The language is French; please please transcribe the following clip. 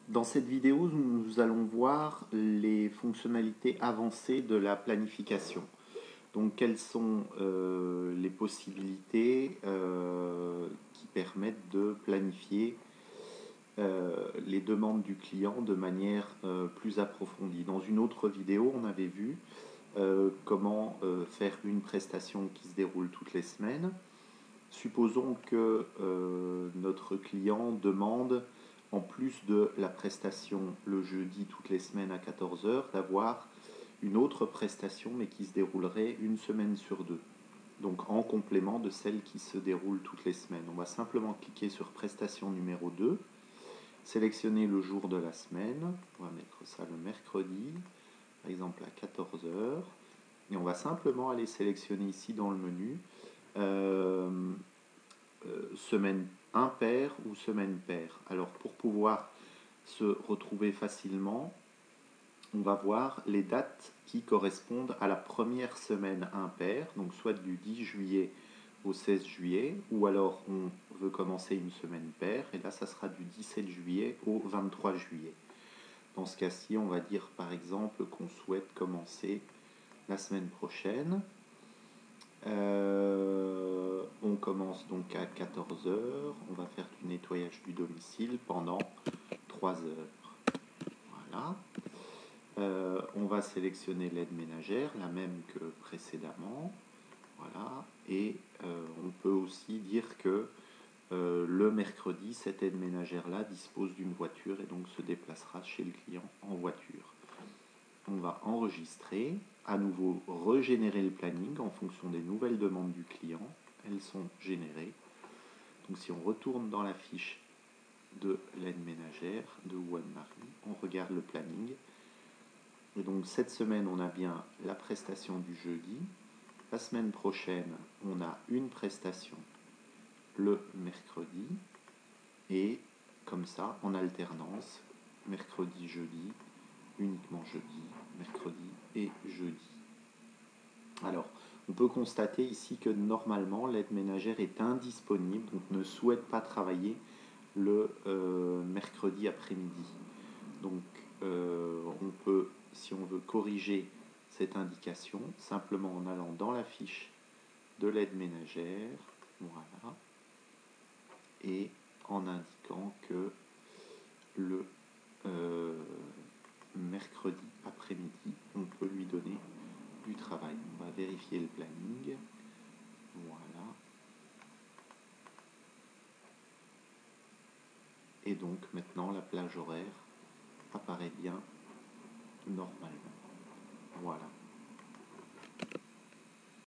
Dans cette vidéo, nous allons voir les fonctionnalités avancées de la planification. Donc, quelles sont les possibilités qui permettent de planifier les demandes du client de manière plus approfondie. Dans une autre vidéo, on avait vu comment faire une prestation qui se déroule toutes les semaines. Supposons que notre client demande, en plus de la prestation le jeudi toutes les semaines à 14 heures, d'avoir une autre prestation mais qui se déroulerait une semaine sur deux. Donc en complément de celle qui se déroule toutes les semaines. On va simplement cliquer sur prestation numéro 2, sélectionner le jour de la semaine, on va mettre ça le mercredi, par exemple à 14 heures, et on va simplement aller sélectionner ici dans le menu semaine impaire ou semaine paire. Alors pour pouvoir se retrouver facilement, on va voir les dates qui correspondent à la première semaine impaire, donc soit du 10 juillet au 16 juillet, ou alors on veut commencer une semaine paire, et là ça sera du 17 juillet au 23 juillet. Dans ce cas-ci, on va dire par exemple qu'on souhaite commencer la semaine prochaine. On commence donc à 14 heures, on va faire du nettoyage du domicile pendant 3 heures. Voilà. On va sélectionner l'aide ménagère, la même que précédemment. Voilà. Et on peut aussi dire que le mercredi, cette aide ménagère-là dispose d'une voiture et donc se déplacera chez le client en voiture. On va enregistrer, à nouveau régénérer le planning en fonction des nouvelles demandes du client. Elles sont générées. Donc si on retourne dans la fiche de l'aide ménagère de Wanne-Marie, on regarde le planning. Et donc cette semaine, on a bien la prestation du jeudi. La semaine prochaine, on a une prestation le mercredi. Et comme ça, en alternance, mercredi, jeudi, uniquement jeudi, mercredi et jeudi. Alors, on peut constater ici que normalement, l'aide ménagère est indisponible, donc ne souhaite pas travailler le mercredi après-midi. Donc, on peut, si on veut corriger cette indication, simplement en allant dans la fiche de l'aide ménagère, voilà, et en indiquant que le mercredi après-midi, on peut lui donner du travail. On va vérifier le planning. Voilà. Et donc maintenant la plage horaire apparaît bien normalement. Voilà.